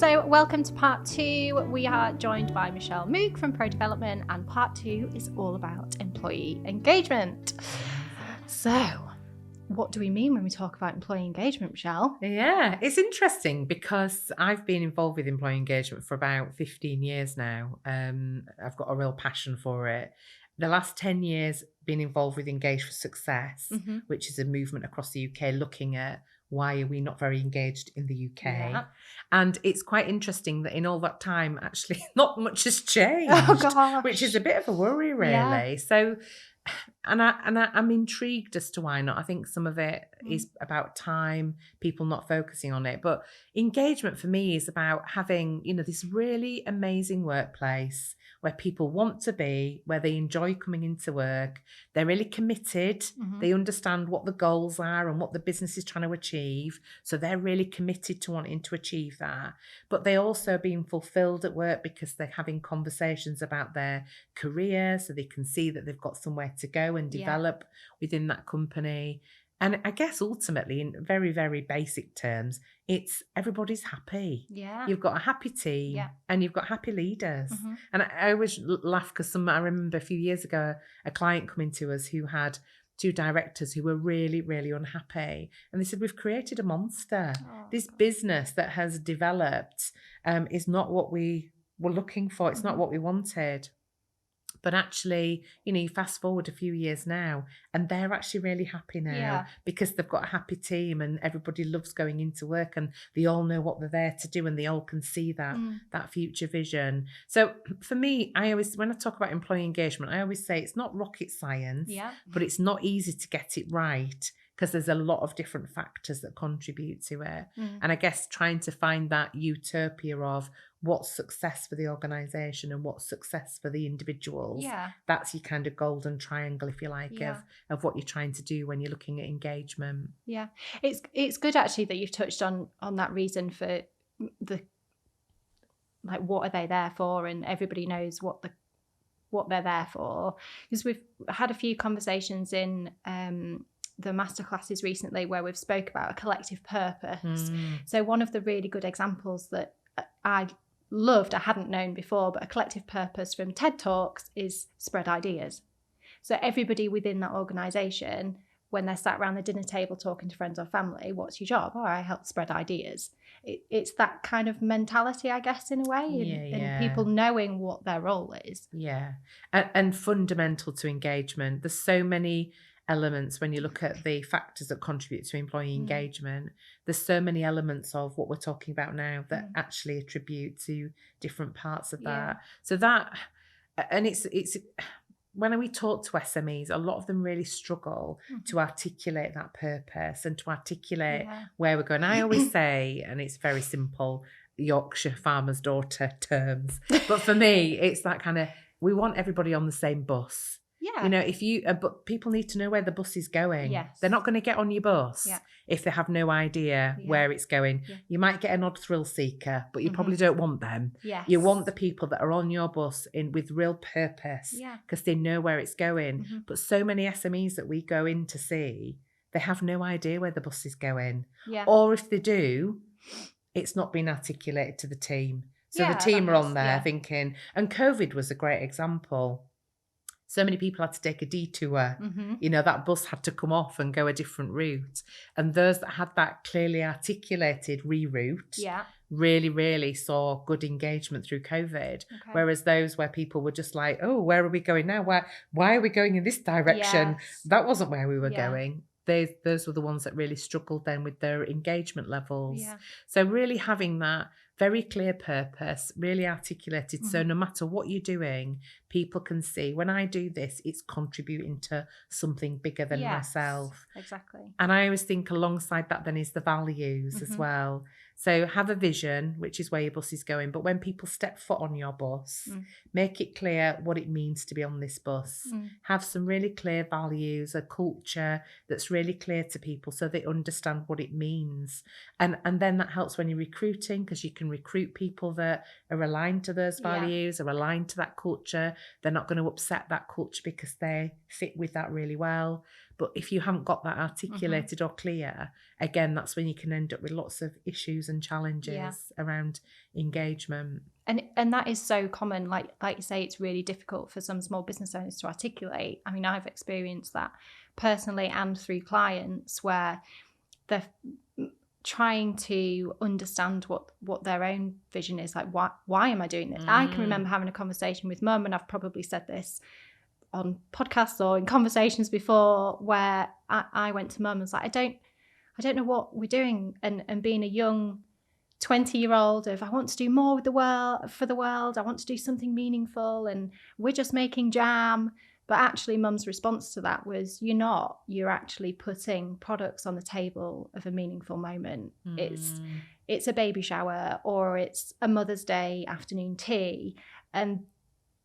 So welcome to part 2. We are joined by Michelle Mook from Pro Development, and part 2 is all about employee engagement. So what do we mean when we talk about employee engagement, Michelle? Yeah, it's interesting because I've been involved with employee engagement for about 15 years now. I've got a real passion for it. The last 10 years, been involved with Engage for Success, which is a movement across the UK looking at why are we not very engaged in the UK. Yeah. And it's quite interesting that in all that time, actually, not much has changed, Oh, gosh. which is a bit of a worry, really. Yeah. So, I'm intrigued as to why not. I think some of it is about time, people not focusing on it. But engagement for me is about having, this really amazing workplace where people want to be, where they enjoy coming into work. They're really committed. They understand what the goals are and what the business is trying to achieve. So they're really committed to wanting to achieve that. But they also being fulfilled at work because they're having conversations about their career, so they can see that they've got somewhere to go and develop within that company. And I guess ultimately, in very, very basic terms, it's everybody's happy. Yeah. You've got a happy team and you've got happy leaders. And I always laugh because I remember a few years ago, a client coming to us who had 2 directors who were really, really unhappy. And they said, we've created a monster. This business that has developed is not what we were looking for. It's not what we wanted. But actually, you fast forward a few years now and they're actually really happy now because they've got a happy team and everybody loves going into work and they all know what they're there to do and they all can see that future vision. So for me, when I talk about employee engagement, I always say it's not rocket science, but it's not easy to get it right because there's a lot of different factors that contribute to it. And I guess trying to find that utopia of what's success for the organisation and what's success for the individuals. That's your kind of golden triangle, if you like, of what you're trying to do when you're looking at engagement. Yeah, it's good actually that you've touched on that reason for the, like, what are they there for, and everybody knows what they're there for, because we've had a few conversations in the masterclasses recently where we've spoke about a collective purpose. So one of the really good examples that I loved, I hadn't known before, but a collective purpose from TED Talks is spread ideas. So everybody within that organisation, when they're sat around the dinner table talking to friends or family, what's your job? Oh, I help spread ideas. It's that kind of mentality, I guess, in a way, and people knowing what their role is. Yeah, and fundamental to engagement. There's so many elements when you look at the factors that contribute to employee engagement. There's so many elements of what we're talking about now that actually attribute to different parts of that. So that, and it's when we talk to SMEs, a lot of them really struggle to articulate that purpose and to articulate where we're going. I always say, and it's very simple, Yorkshire farmer's daughter terms, but for me, it's that kind of, we want everybody on the same bus. But people need to know where the bus is going. They're not going to get on your bus if they have no idea where it's going. You might get an odd thrill seeker, but you probably don't want them. You want the people that are on your bus with real purpose because they know where it's going. But so many SMEs that we go in to see, they have no idea where the bus is going. Or if they do, it's not been articulated to the team. So the team are on there thinking, and COVID was a great example. So many people had to take a detour. That bus had to come off and go a different route. And those that had that clearly articulated reroute really, really saw good engagement through COVID. Whereas those where people were just like, oh, where are we going now? Why are we going in this direction? That wasn't where we were going. Those were the ones that really struggled then with their engagement levels. So really having that very clear purpose, really articulated. So no matter what you're doing, people can see, when I do this, it's contributing to something bigger than myself. Exactly. And I always think alongside that then is the values as well. So have a vision, which is where your bus is going. But when people step foot on your bus, make it clear what it means to be on this bus. Have some really clear values, a culture that's really clear to people so they understand what it means. And then that helps when you're recruiting, because you can recruit people that are aligned to those values, are aligned to that culture. They're not going to upset that culture because they fit with that really well. But if you haven't got that articulated or clear, again, that's when you can end up with lots of issues and challenges around engagement. And that is so common. Like you say, it's really difficult for some small business owners to articulate. I mean, I've experienced that personally and through clients where they're trying to understand what their own vision is. Like, why am I doing this? I can remember having a conversation with mum, and I've probably said this on podcasts or in conversations before, where I went to mum and was like, I don't know what we're doing, and being a young 20-year-old of, I want to do more with the world, for the world, I want to do something meaningful, and we're just making jam. But actually mum's response to that was, you're actually putting products on the table of a meaningful moment. It's a baby shower, or it's a Mother's Day afternoon tea. And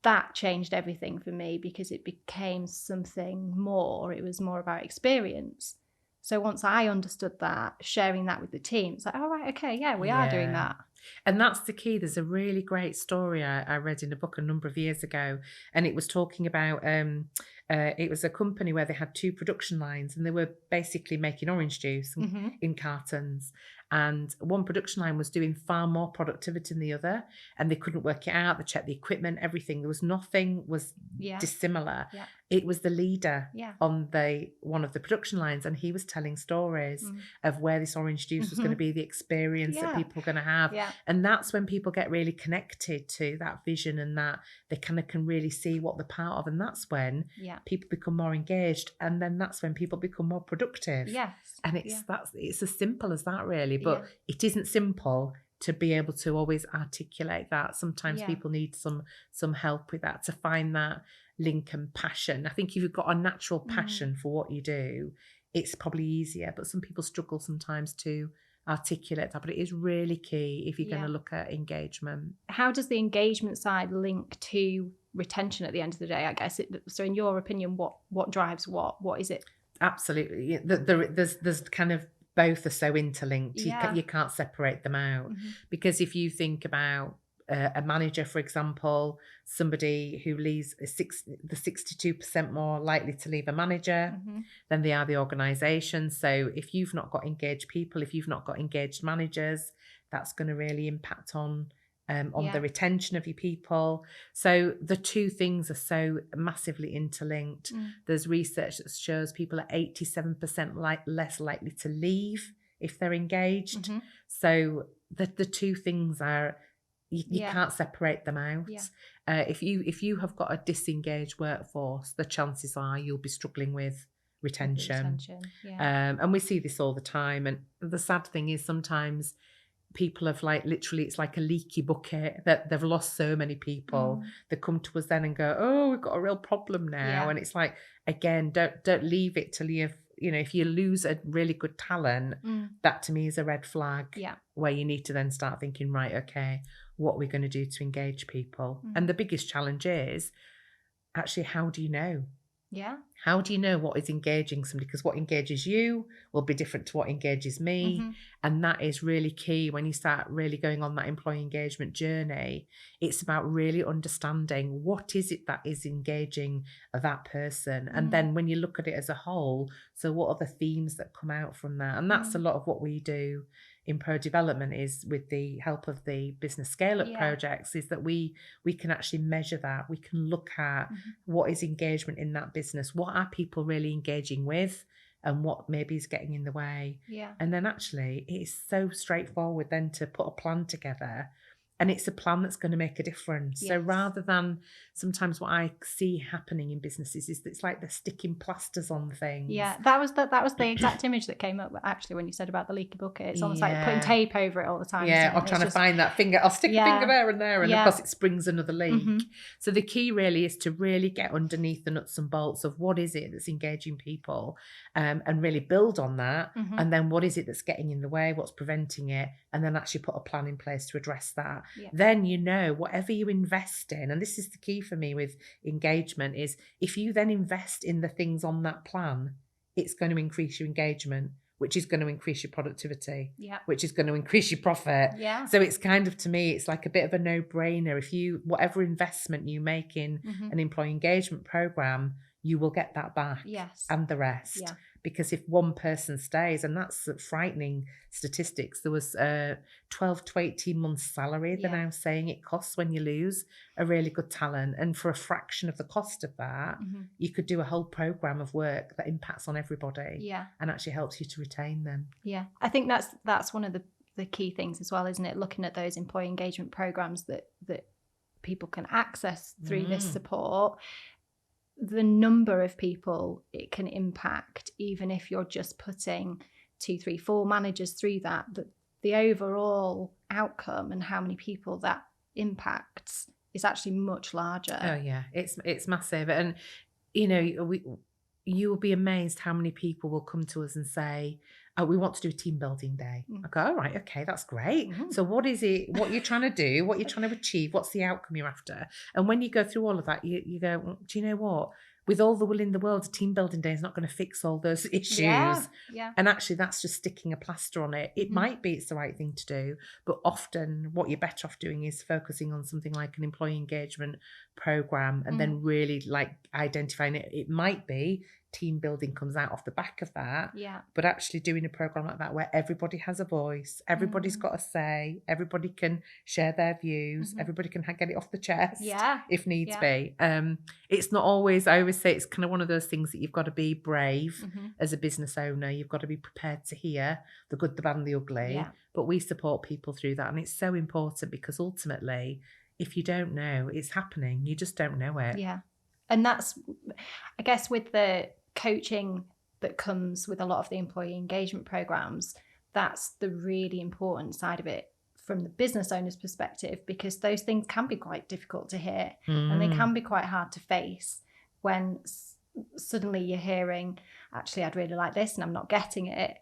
that changed everything for me, because it became something more. It was more about experience. So once I understood that, sharing that with the team, it's like, oh, right, okay, yeah, we are doing that. And that's the key. There's a really great story I read in a book a number of years ago, and it was talking about, it was a company where they had 2 production lines, and they were basically making orange juice in cartons. And one production line was doing far more productivity than the other, and they couldn't work it out. They checked the equipment, everything. There was nothing was dissimilar. Yeah. It was the leader on one of the production lines, and he was telling stories of where this orange juice was going to be, the experience that people were going to have. Yeah. And that's when people get really connected to that vision, and that they kind of can really see what they're part of. And that's when people become more engaged, and then that's when people become more productive. Yes. And it's as simple as that, really. But it isn't simple to be able to always articulate that. Sometimes people need some help with that, to find that link and passion. I think if you've got a natural passion for what you do, it's probably easier. But some people struggle sometimes to articulate that. But it is really key if you're going to look at engagement. How does the engagement side link to retention at the end of the day, I guess? So in your opinion, what drives what is it? Absolutely. There's kind of, both are so interlinked. You can't separate them out. Because if you think about a manager, for example, somebody who leaves the 62% more likely to leave a manager than they are the organisation. So if you've not got engaged people, if you've not got engaged managers, that's going to really impact on the retention of your people. So the two things are so massively interlinked. There's research that shows people are 87% less likely to leave if they're engaged. So the two things are, you can't separate them out. If you have got a disengaged workforce, the chances are you'll be struggling with retention. And we see this all the time. And the sad thing is, sometimes people have literally, it's like a leaky bucket, that they've lost so many people. They come to us then and go, oh, we've got a real problem now. And it's like, again, don't leave it till if you lose a really good talent, that to me is a red flag, where you need to then start thinking, right, okay, what are we going to do to engage people? And the biggest challenge is actually, how do you know? How do you know what is engaging somebody? Because what engages you will be different to what engages me. And that is really key when you start really going on that employee engagement journey. It's about really understanding what is it that is engaging that person. And then when you look at it as a whole, so what are the themes that come out from that? And that's a lot of what we do in Pro Development, is with the help of the business scale-up projects, is that we can actually measure that. We can look at what is engagement in that business, what are people really engaging with, and what maybe is getting in the way. And then actually it is so straightforward then to put a plan together, and it's a plan that's going to make a difference. So rather than sometimes what I see happening in businesses is that it's like they're sticking plasters on things. That was the exact image that came up actually when you said about the leaky bucket. It's almost like putting tape over it all the time. Or trying to find that finger. I'll stick a finger there and there, and of course it springs another leak. So the key really is to really get underneath the nuts and bolts of what is it that's engaging people, and really build on that. And then what is it that's getting in the way, what's preventing it, and then actually put a plan in place to address that. Then whatever you invest in, and this is the key for me with engagement, is if you then invest in the things on that plan, it's going to increase your engagement. which is going to increase your productivity, Yeah. which is going to increase your profit. Yeah. So it's kind of, to me, it's like a bit of a no-brainer. If you, whatever investment you make in an employee engagement program, you will get that back. Yes. And the rest. Yeah. Because if one person stays, and that's frightening statistics, there was 12 to 18 months salary, they're now saying it costs when you lose a really good talent. And for a fraction of the cost of that, you could do a whole program of work that impacts on everybody. Yeah. And actually helps you to retain them. Yeah. I think that's one of the key things as well, isn't it? Looking at those employee engagement programs that people can access through this support. The number of people it can impact, even if you're just putting 2, 3, 4 managers through that, the overall outcome and how many people that impacts is actually much larger. Oh yeah, it's massive. And you know, you will be amazed how many people will come to us and say, oh, we want to do a team building day. I go, all right, okay, that's great. So what is it, what you're trying to do, what you're trying to achieve, what's the outcome you're after? And when you go through all of that, you go, well, do you know what? With all the will in the world, a team building day is not going to fix all those issues. Yeah. And actually, that's just sticking a plaster on it. It might be it's the right thing to do, but often what you're better off doing is focusing on something like an employee engagement program and then really like identifying it. It might be team building comes out off the back of that. Yeah. But actually doing a program like that where everybody has a voice, everybody's got a say, everybody can share their views, everybody can get it off the chest if needs be. It's not always, I always say it's kind of one of those things that you've got to be brave as a business owner. You've got to be prepared to hear the good, the bad and the ugly. Yeah. But we support people through that. And it's so important because ultimately, if you don't know it's happening, you just don't know it. Yeah. And that's, I guess, with the coaching that comes with a lot of the employee engagement programs, that's the really important side of it from the business owner's perspective, because those things can be quite difficult to hear and they can be quite hard to face when suddenly you're hearing, actually, I'd really like this and I'm not getting it.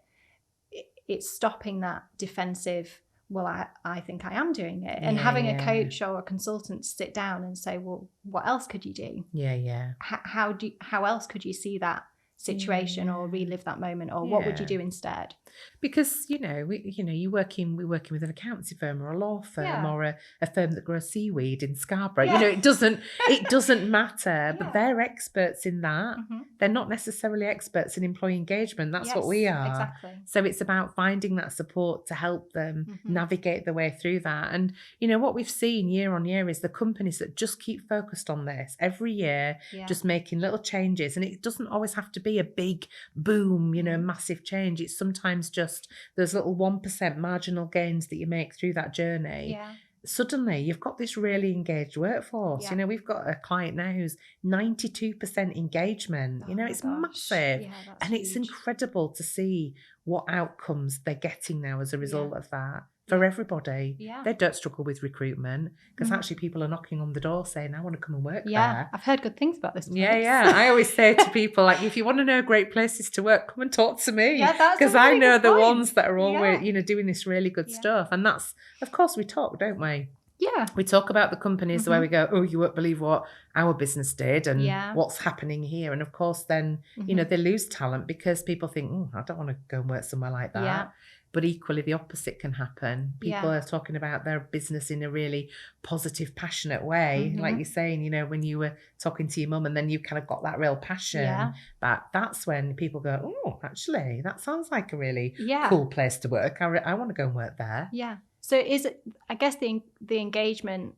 It's stopping that defensive, well, I think I am doing it. And having a coach or a consultant sit down and say, well, what else could you do? Yeah. How else could you see that situation or relive that moment, or what would you do instead? Because we're working with an accountancy firm or a law firm or a firm that grows seaweed in Scarborough. It doesn't matter, but they're experts in that. They're not necessarily experts in employee engagement. That's what we are. Exactly. So it's about finding that support to help them navigate the way through that. And what we've seen year on year is the companies that just keep focused on this every year, just making little changes. And it doesn't always have to be a big boom, massive change. It's sometimes just those little 1% marginal gains that you make through that journey. Suddenly you've got this really engaged workforce. We've got a client now who's 92% engagement. It's massive. And it's incredible to see what outcomes they're getting now as a result of that. For everybody. They don't struggle with recruitment because actually people are knocking on the door saying, I want to come and work there. I've heard good things about this place. I always say to people, like, if you want to know great places to work, come and talk to me. Because I know the ones that are always, doing this really good stuff. And that's, of course, we talk, don't we? Yeah. We talk about the companies where we go, oh, you won't believe what our business did and what's happening here. And of course, then, they lose talent because people think, oh, I don't want to go and work somewhere like that. Yeah. But equally, the opposite can happen. People are talking about their business in a really positive, passionate way. Like you're saying, when you were talking to your mum and then you kind of got that real passion, that's when people go, oh, actually, that sounds like a really cool place to work. I want to go and work there. Yeah. So is it, I guess the engagement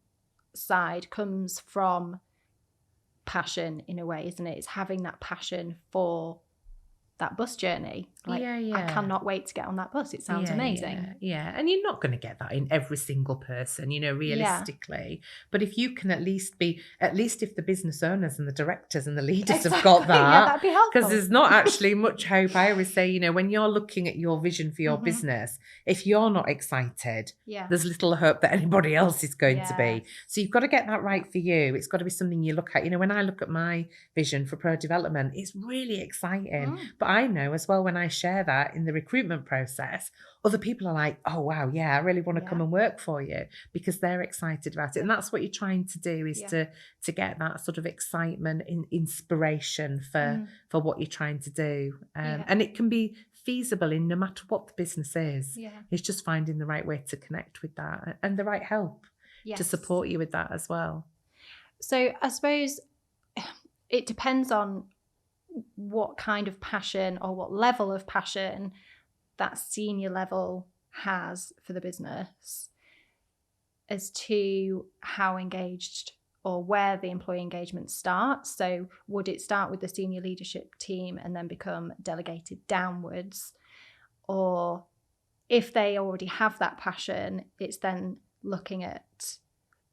side comes from passion in a way, isn't it? It's having that passion for that bus journey. Like, I cannot wait to get on that bus. It sounds amazing. Yeah. And you're not going to get that in every single person, realistically. But if you can at least if the business owners and the directors and the leaders have got that, that'd be helpful. Because there's not actually much hope. I always say, when you're looking at your vision for your business, if you're not excited, there's little hope that anybody else is going to be. So you've got to get that right for you. It's got to be something you look at. When I look at my vision for Pro Development, it's really exciting. But I know as well, when I share that in the recruitment process, other people are like, oh wow, I really want to come and work for you, because they're excited about it. And that's what you're trying to do, is to get that sort of excitement and inspiration for what you're trying to do. And it can be feasible in no matter what the business is. Yeah. It's just finding the right way to connect with that and the right help to Yes. support you with that as well. So I suppose it depends on what kind of passion or what level of passion that senior level has for the business as to how engaged or where the employee engagement starts. So would it start with the senior leadership team and then become delegated downwards? Or if they already have that passion, it's then looking at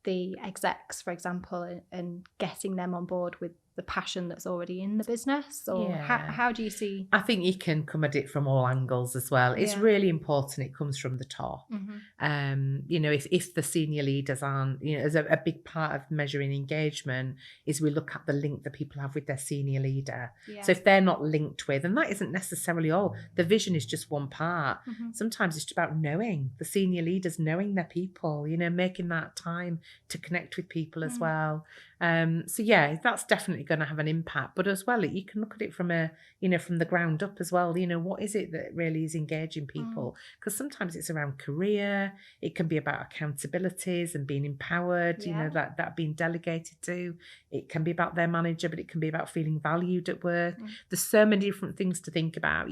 the execs, for example, and getting them on board with the passion that's already in the business? Or how do you see? I think you can come at it from all angles as well. It's really important it comes from the top. You know, if the senior leaders aren't, you know, as a big part of measuring engagement is we look at the link that people have with their senior leader. So if they're not linked with, and that isn't necessarily all, the vision is just one part. Sometimes it's about knowing the senior leaders, knowing their people, you know, making that time to connect with people as well. So yeah, that's definitely going to have an impact. But as well, you can look at it from from the ground up as well. You know, what is it that really is engaging people? Because sometimes it's around career. It can be about accountabilities and being empowered. You know, that being delegated to. It can be about their manager, but it can be about feeling valued at work. There's so many different things to think about.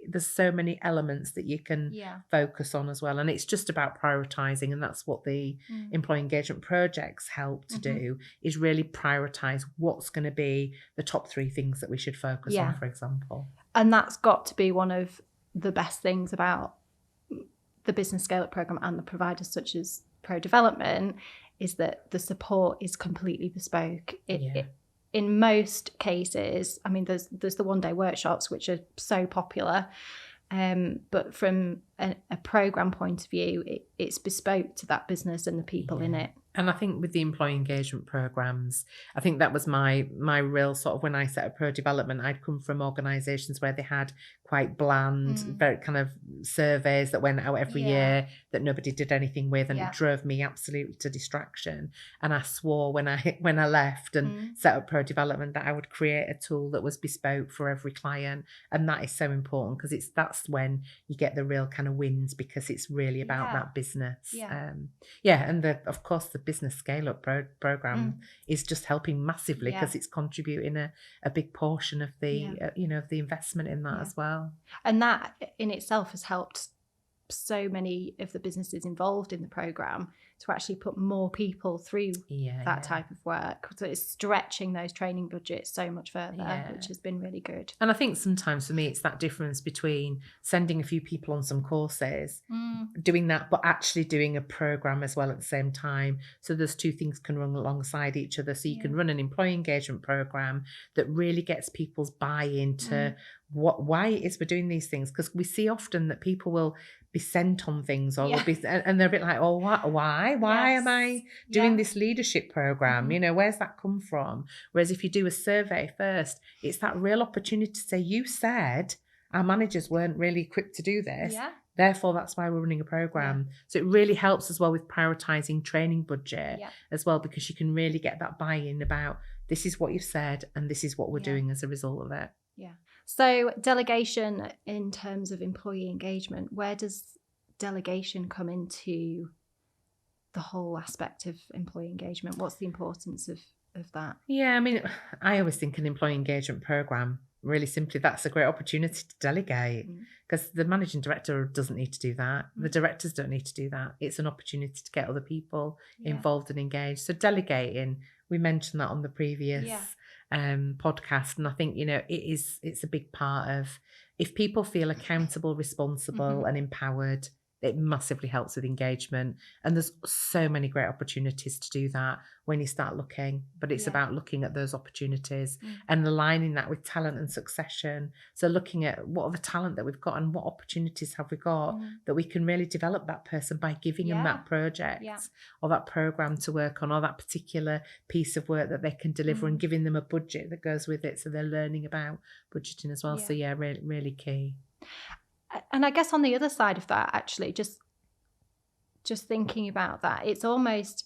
There's so many elements that you can focus on as well. And it's just about prioritizing, and that's what the employee engagement projects help to do, is really prioritize what's going to be the top 3 things that we should focus on, for example. And that's got to be one of the best things about the Business Scale Up Programme and the providers such as Pro Development, is that the support is completely bespoke. In most cases, I mean, there's the one-day workshops, which are so popular, but from a programme point of view, it's bespoke to that business and the people in it. And I think with the employee engagement programs, I think that was my real sort of, when I set up Pro Development, I'd come from organisations where they had quite bland, very kind of surveys that went out every year that nobody did anything with, and it drove me absolutely to distraction. And I swore when I left and set up Pro Development that I would create a tool that was bespoke for every client. And that is so important, because that's when you get the real kind of wins, because it's really about that business. And of course the Business Scale Up program is just helping massively, because it's contributing a big portion of the of the investment in that as well. And that in itself has helped so many of the businesses involved in the program to actually put more people through that type of work. So it's stretching those training budgets so much further, which has been really good. And I think sometimes for me, it's that difference between sending a few people on some courses, doing that, but actually doing a program as well at the same time. So those 2 things can run alongside each other. So you can run an employee engagement program that really gets people's buy-in to why it is we're doing these things. Because we see often that people will be sent on things, or will be, and they're a bit like, oh, why am I doing this leadership program? You know, where's that come from? Whereas if you do a survey first, it's that real opportunity to say, you said our managers weren't really equipped to do this. Therefore, that's why we're running a program. So it really helps as well with prioritizing training budget as well, because you can really get that buy-in about, this is what you've said and this is what we're doing as a result of it. So delegation in terms of employee engagement, where does delegation come into the whole aspect of employee engagement? What's the importance of that? Yeah, I mean, I always think an employee engagement program, really simply, that's a great opportunity to delegate, because the managing director doesn't need to do that. The directors don't need to do that. It's an opportunity to get other people involved and engaged. So delegating, we mentioned that on the previous podcast, and I think, you know, it's a big part of, if people feel accountable, responsible and empowered, it massively helps with engagement. And there's so many great opportunities to do that when you start looking, but it's about looking at those opportunities and aligning that with talent and succession. So looking at what are the talent that we've got and what opportunities have we got that we can really develop that person by giving them that project or that program to work on, or that particular piece of work that they can deliver, and giving them a budget that goes with it, so they're learning about budgeting as well. So really, really key. And I guess on the other side of that, actually, just thinking about that, it's almost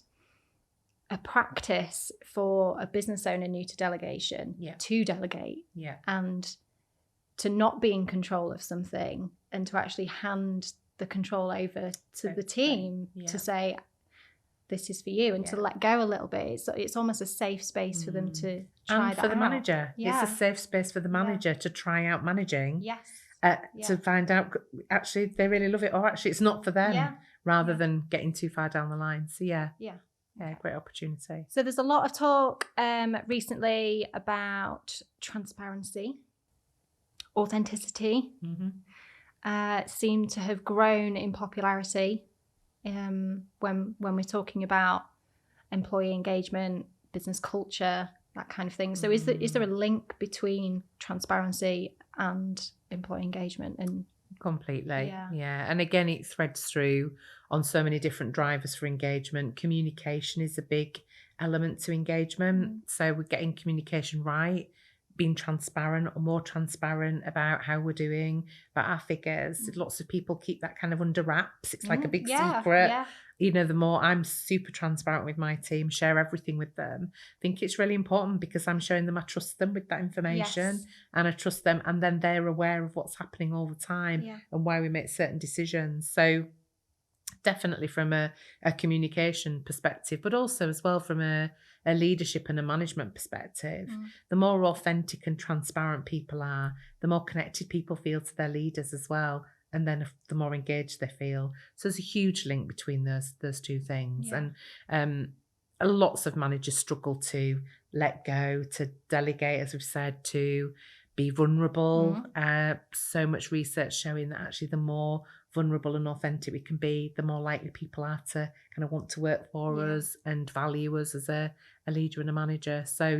a practice for a business owner new to delegation to delegate and to not be in control of something and to actually hand the control over to the team to say, this is for you, and to let go a little bit. It's almost a safe space for them to try that for the out. manager. It's a safe space for the manager to try out managing. To find out actually they really love it, or actually it's not for them, rather than getting too far down the line. So great opportunity. So there's a lot of talk recently about transparency, authenticity. Seem to have grown in popularity when we're talking about employee engagement, business culture, that kind of thing. So is there a link between transparency and employee engagement? And completely, and again, it threads through on so many different drivers for engagement. Communication is a big element to engagement. So we're getting communication right, being transparent or more transparent about how we're doing, about our figures. Lots of people keep that kind of under wraps. It's like a big secret. You know, the more I'm super transparent with my team, share everything with them, I think it's really important, because I'm showing them I trust them with that information, and I trust them, and then they're aware of what's happening all the time and why we make certain decisions. So definitely from a communication perspective, but also as well from a leadership and a management perspective, the more authentic and transparent people are, the more connected people feel to their leaders as well, and then the more engaged they feel. So there's a huge link between those two things. And lots of managers struggle to let go, to delegate, as we've said, to be vulnerable. So much research showing that actually the more vulnerable and authentic we can be, the more likely people are to kind of want to work for us and value us as a leader and a manager. So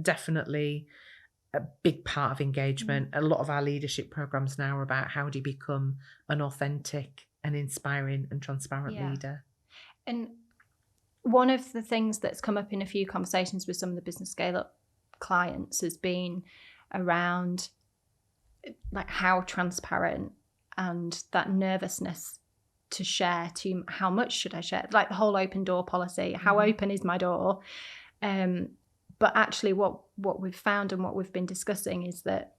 definitely a big part of engagement. A lot of our leadership programs now are about how do you become an authentic and inspiring and transparent leader. And one of the things that's come up in a few conversations with some of the business scale up clients has been around like how transparent and that nervousness to share, to how much should I share, like the whole open door policy, how open is my door? But actually what we've found and what we've been discussing is that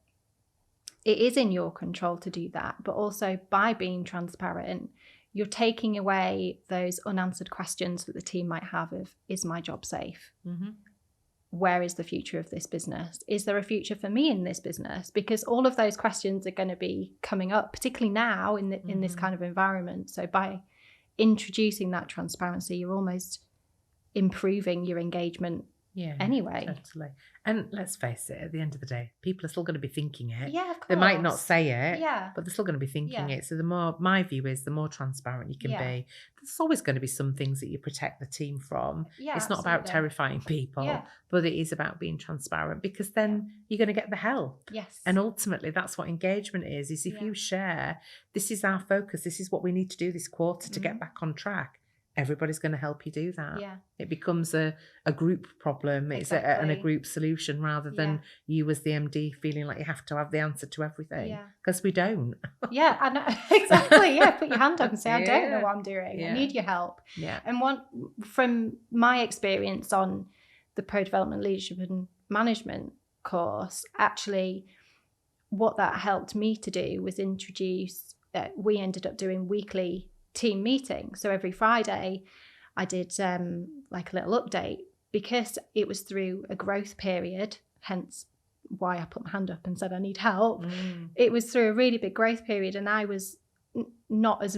it is in your control to do that, but also by being transparent, you're taking away those unanswered questions that the team might have of, is my job safe? Where is the future of this business? Is there a future for me in this business? Because all of those questions are going to be coming up, particularly now in this kind of environment. So by introducing that transparency, you're almost improving your engagement anyway. Totally. And let's face it, at the end of the day, people are still going to be thinking it. Yeah, of course. They might not say it, but they're still going to be thinking Yeah. it. So the more, my view is, the more transparent you can be. There's always going to be some things that you protect the team from. Yeah, it's not about absolutely. terrifying people, Yeah. but it is about being transparent, because then you're going to get the help. Yes. And ultimately, that's what engagement is if you share, this is our focus, this is what we need to do this quarter to get back on track. Everybody's going to help you do that. Yeah. It becomes a group problem. It's a group solution, rather than you as the MD feeling like you have to have the answer to everything, because we don't. Yeah, I know. Exactly. Yeah, put your hand up and say, I don't know what I'm doing. I need your help. Yeah. And from my experience on the Pro Development Leadership and Management course, actually what that helped me to do was introduce, we ended up doing weekly team meetings. So every Friday I did like a little update, because it was through a growth period, hence why I put my hand up and said I need help. It was through a really big growth period, and I was not as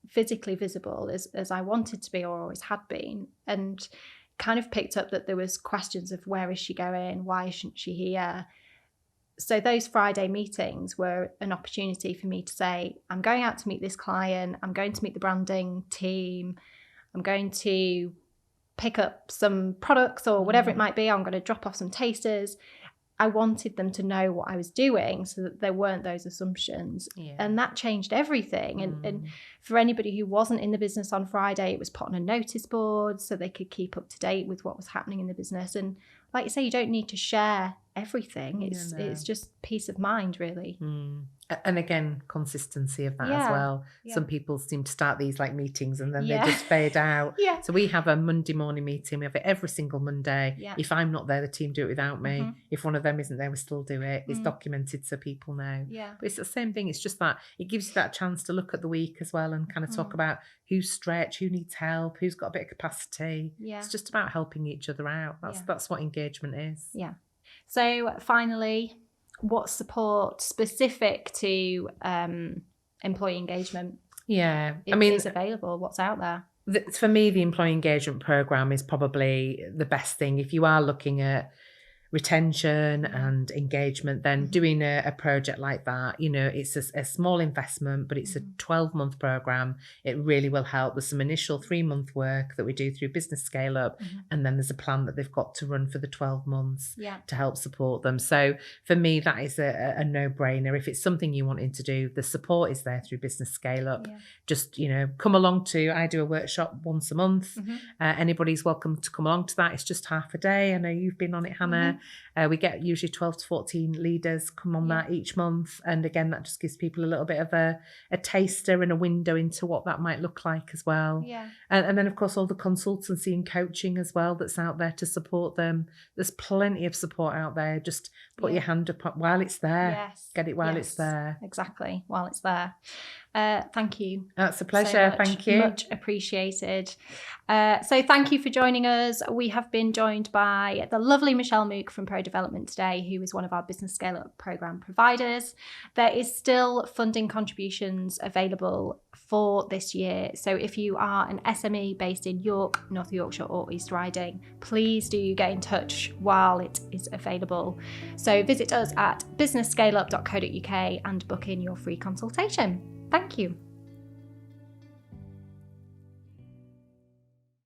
physically visible as I wanted to be, or always had been, and kind of picked up that there was questions of where is she going, why isn't she here? So those Friday meetings were an opportunity for me to say, I'm going out to meet this client, I'm going to meet the branding team, I'm going to pick up some products or whatever it might be, I'm going to drop off some tasters. I wanted them to know what I was doing so that there weren't those assumptions. And that changed everything. And for anybody who wasn't in the business on Friday, it was put on a notice board so they could keep up to date with what was happening in the business. And like you say, you don't need to share everything. It's no. it's just peace of mind, really. And again, consistency of that as Yeah. well. Yeah. Some people seem to start these like meetings and then Yeah. they just fade out. Yeah. So we have a Monday morning meeting. We have it every single Monday. Yeah. If I'm not there, the team do it without me. Mhm. If one of them isn't there, we still do it. It's documented so people know. Yeah. But it's the same thing. It's just that it gives you that chance to look at the week as well and kind of talk about who's stretched, who needs help, who's got a bit of capacity. Yeah. It's just about helping each other out. That's what engagement is. Yeah. So finally, what support specific to employee engagement is available? What's out there? For me, the employee engagement program is probably the best thing. If you are looking at retention and engagement, then doing a project like that, it's a small investment, but it's a 12-month program. It really will help. There's some initial 3-month work that we do through Business Scale Up, and then there's a plan that they've got to run for the 12 months to help support them. So for me, that is a no-brainer. If it's something you wanting to do, the support is there through Business Scale Up. Just come along I do a workshop once a month. Anybody's welcome to come along to that. It's just half a day. I know you've been on it, Hannah. We get usually 12 to 14 leaders come on that each month. And again, that just gives people a little bit of a taster and a window into what that might look like as well. And then, of course, all the consultancy and coaching as well that's out there to support them. There's plenty of support out there. Just put your hand up while it's there. Get it while it's there. Exactly, while it's there. Thank you. That's a pleasure. So thank you. Much appreciated. So thank you for joining us. We have been joined by the lovely Michelle Mook from Pro Development today, who is one of our Business Scale Up program providers. There is still funding contributions available for this year. So if you are an SME based in York, North Yorkshire or East Riding, please do get in touch while it is available. So visit us at businessscaleup.co.uk and book in your free consultation. Thank you.